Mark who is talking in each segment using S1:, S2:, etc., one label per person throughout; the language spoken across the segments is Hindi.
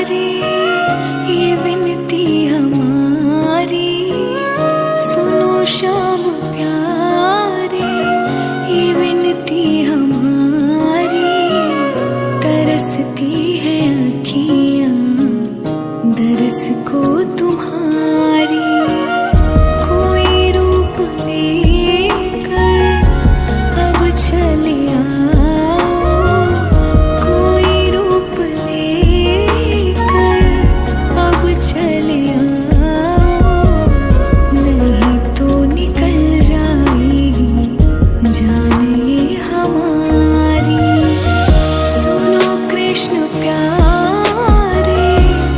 S1: रे ये विनती हमारी, सुनो श्याम प्यारे ये विनती हमारी। तरसती है अखियाँ दरस को तुम्हारी, कोई रूप लेकर अब चले आओ, कोई रूप लेकर अब चले आओ, नहीं तो निकल जाएगी जान ये हमारी। सुनो कृष्ण प्यारे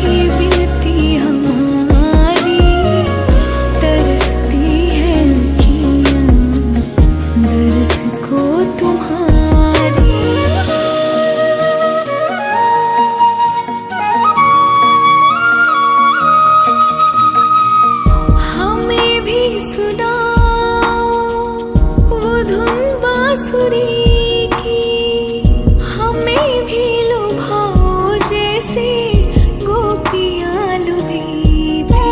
S1: ये विनती हमारी, तरसती है अखियाँ दरस को तुम्हारी। हमें भी सुनाओ वो धुन बांसुरी की, हमें भी लुभाओ जैसे गोपियाँ लुभी थी।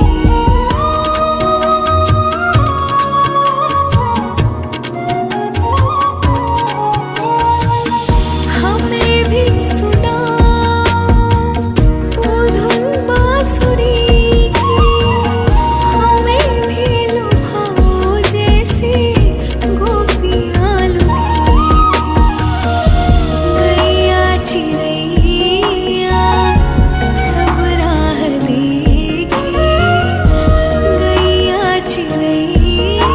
S1: हमें भी सुनाओ वो धुन बांसुरी की, हमें भी लुभाओ जैसे गोपियाँ लुभी थी। गैया चिड़ैया सब राह देखे, गैया चिड़ैया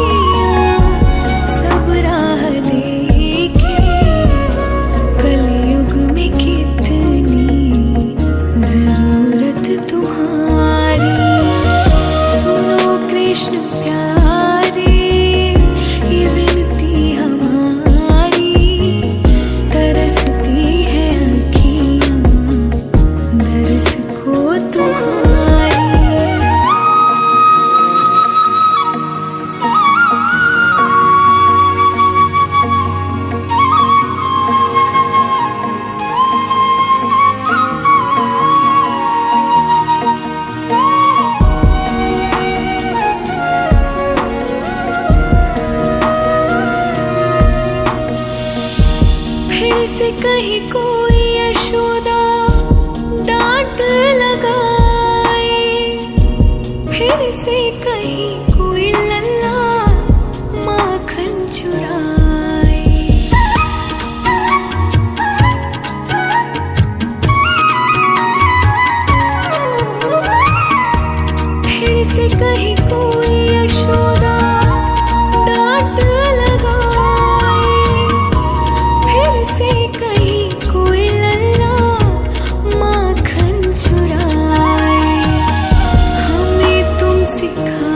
S1: सब राह देखे, कलयुग में कितनी जरूरत तुम्हारी। सुनो कृष्ण प्यारे ये विनती हमारी, तरसती है अखियाँ दरस को तुम्हारी। फिर से कहीं कोई यशोदा डांट लगाए, फिर से कहीं कोई लल्ला माखन चुराए। फिर से कहीं कोई यशोदा डांट लगाए, फिर से कहीं कोई लल्ला माखन चुराए। हमें तुम सिखा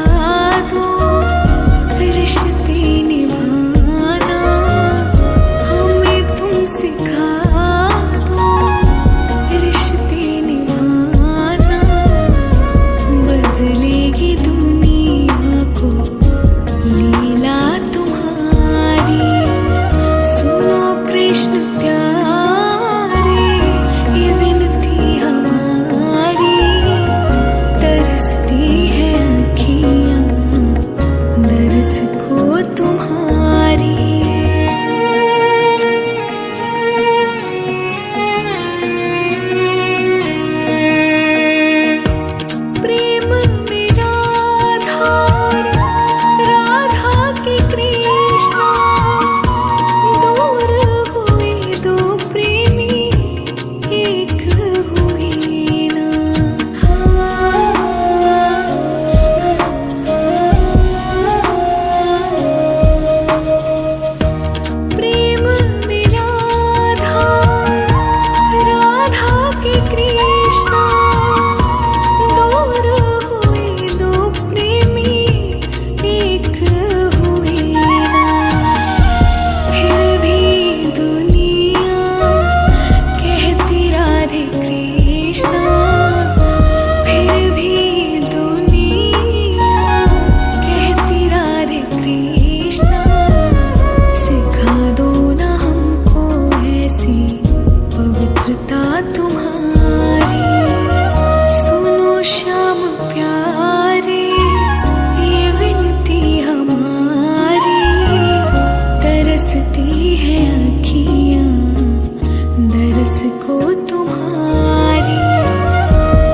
S1: तरस को तुम्हारी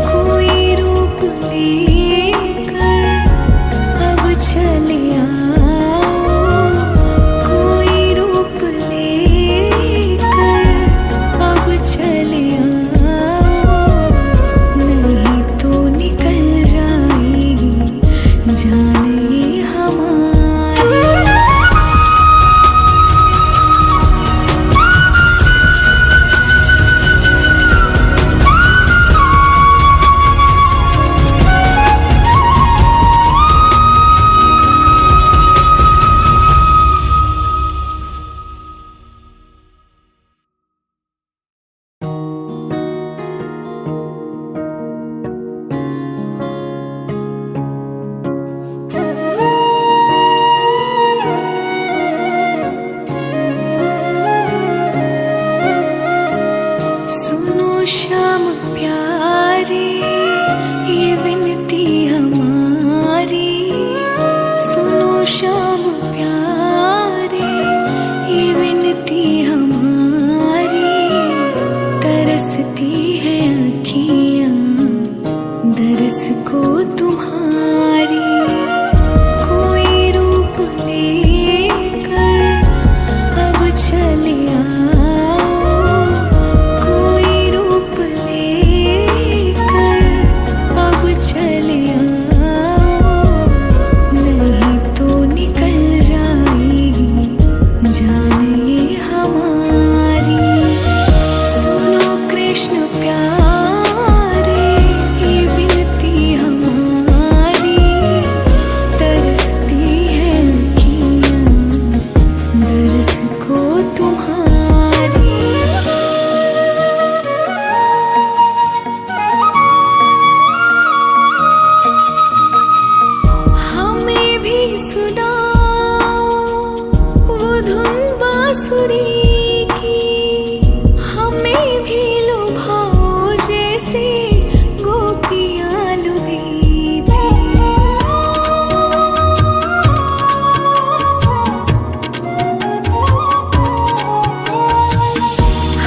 S1: कोई रूप लेकर अब चले आओ, कोई रूप लेकर अब चले आओ, नहीं तो निकल जाएगी जान ये हमारी। सुनो श्याम प्यारे ये विनती हमारी, सुनो श्याम प्यारे ये विनती हमारी, तरसती है अखियाँ दरस को तुम्हारी, कोई रूप लेकर अब चले आओ, कोई रूप लेकर अब चले आओ, नहीं तो निकल जाएगी जान ये हमारी। सुनो कृष्ण प्यारे ये विनती हमारी, तरसती है अखियाँ दरस को तुम्हारी। हमें भी सुनाओ वो धुन बांसुरी की, हमें भी लुभाओ जैसे गोपियाँ लुभी थी।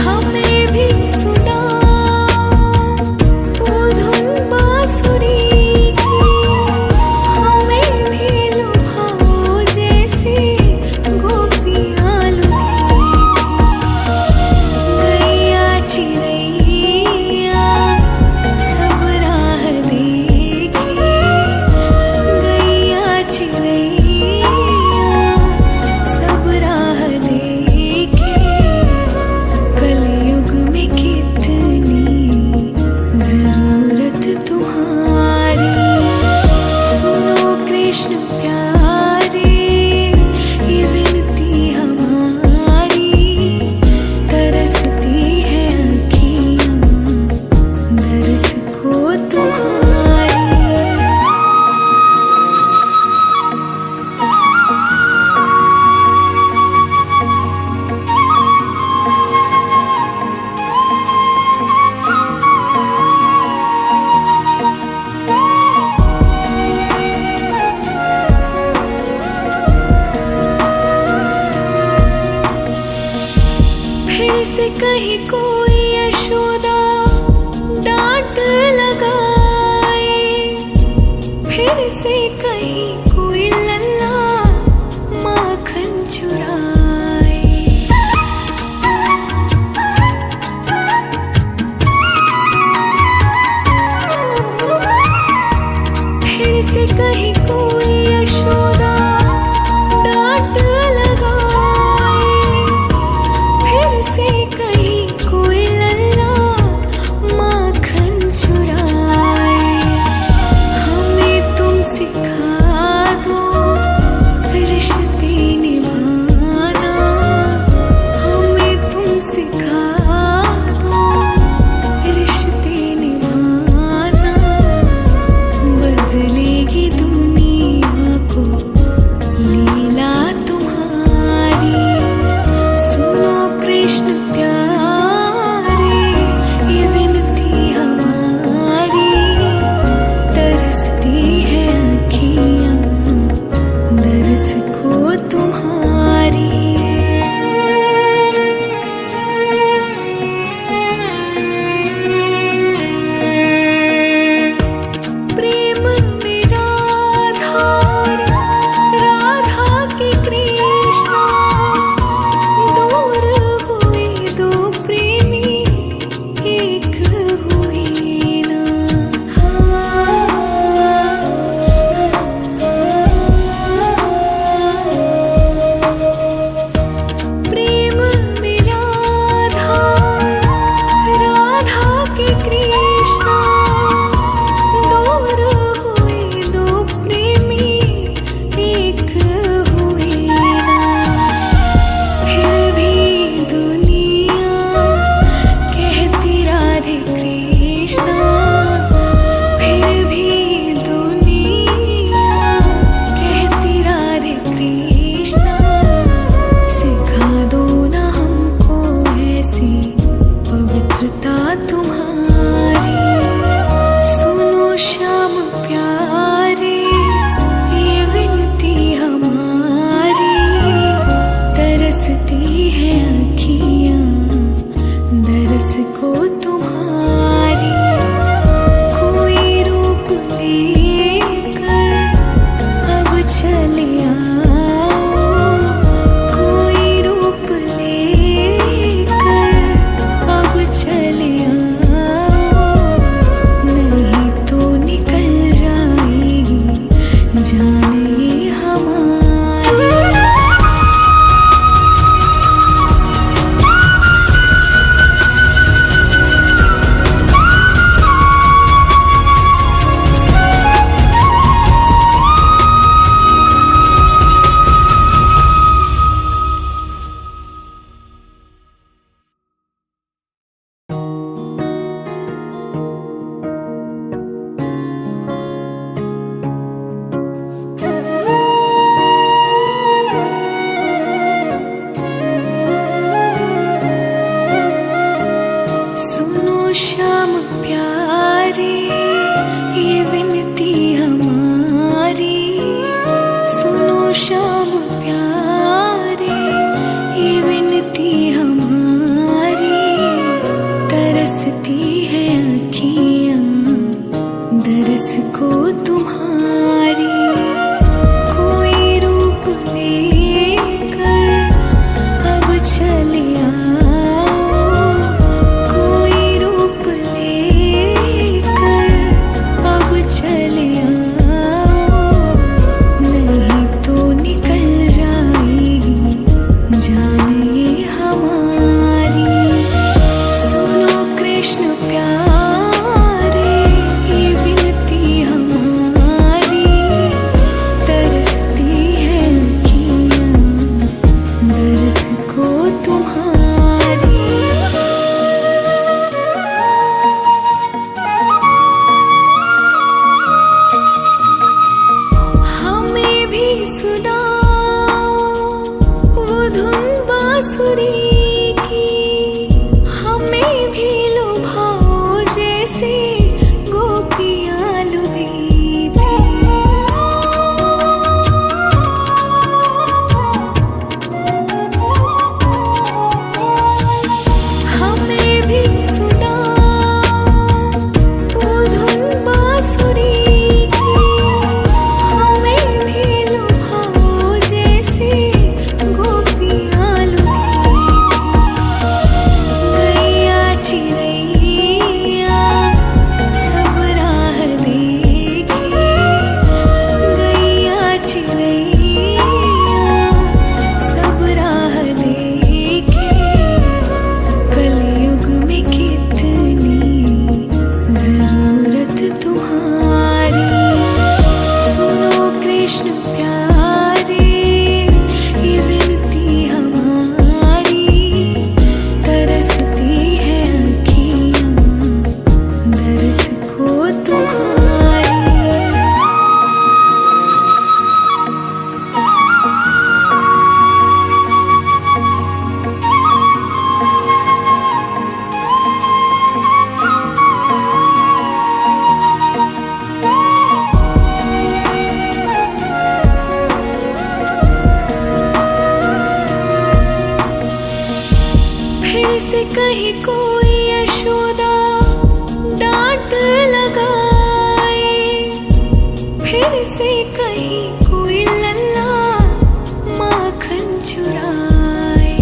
S1: हमें भी सुनाओ वो धुन बांसुरी की, हमें भी लुभाओ जैसे गोपियाँ लुभी थी। गैया चिड़ैया सब राह देखे, गैया चिड़ैया सब राह देखे, कलयुग में कितनी जरूरत तुम्हारी। सुनो कृष्ण प्यारे ये विनती हमारी, तरसती है अखियाँ दरस को तुम्हारी। फिर से कहीं कोई यशोदा डांट लगाए, फिर से कहीं कोई लल्ला माखन चुराए। फिर से कहीं कोई यशोदा डांट लगाए, फिर से कहीं कोई लल्ला माखन चुराए। हमें तुम सिखा पवित्रता तुम्हारी। सुनो श्याम प्यारे ये विनती हमारी, तरसती है आँखियाँ दरस को तुम्हारी। कोई रूप लेकर अब चले आओ, कोई रूप लेकर अब चले आओ, नहीं तो निकल जाएगी जान ये हमारी। सुनो श्याम प्यारे ये विनती हमारी। सुनो श्याम प्यारे ये विनती हमारी, तरसती है आँखियाँ दरस को तुम्हारी। कोई रूप लेकर अब चले आओ, कोई रूप लेकर अब चले आओ, नहीं तो निकल जाएगी जान ये हमारी। सुनो कृष्ण प्यारे ये विनती हमारी, तरसती है आँखियाँ दरस को तुम्हारी। हमें भी सुनाओ वो धुन बांसुरी की, हमें भी लुभाओ जैसे गोपियाँ लुभी थी। हमें भी सुनाओ वो धुन बांसुरी की, हमें भी लुभाओ जैसे गोपियाँ लुभी थी। गैया चिड़ैया सब राह देखे, गैया चिड़ैया सब राह देखे, कलयुग में कितनी जरूरत तुम्हारी। सुनो कृष्ण प्यारे ये विनती हमारी, तरसती है आँखियाँ दरस को तुम्हारी। फिर से कहीं कोई यशोदा डांट लगाए, फिर से कहीं कोई लल्ला माखन चुराए।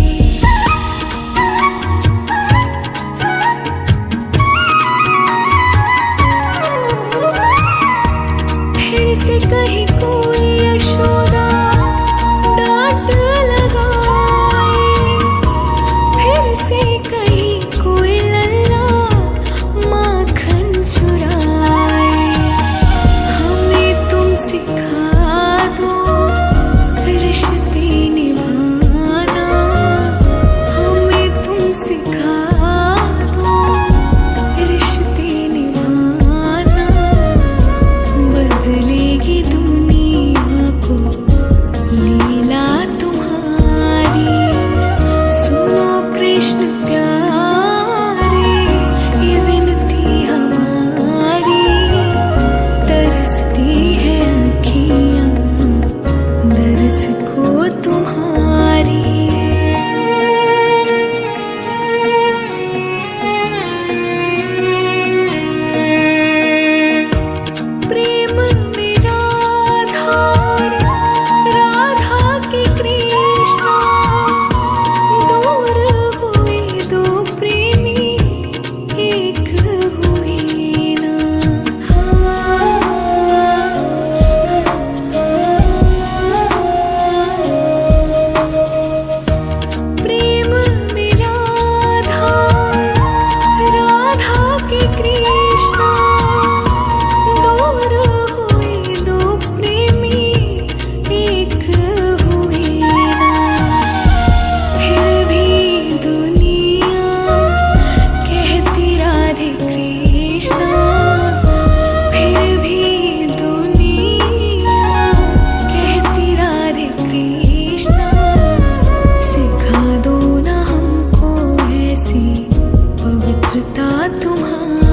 S1: फिर से कहीं कोई यशोदा डांट लगाए, फिर से कहीं कोई लल्ला माखन चुराए। हमें तुम सिखा तुम्हारा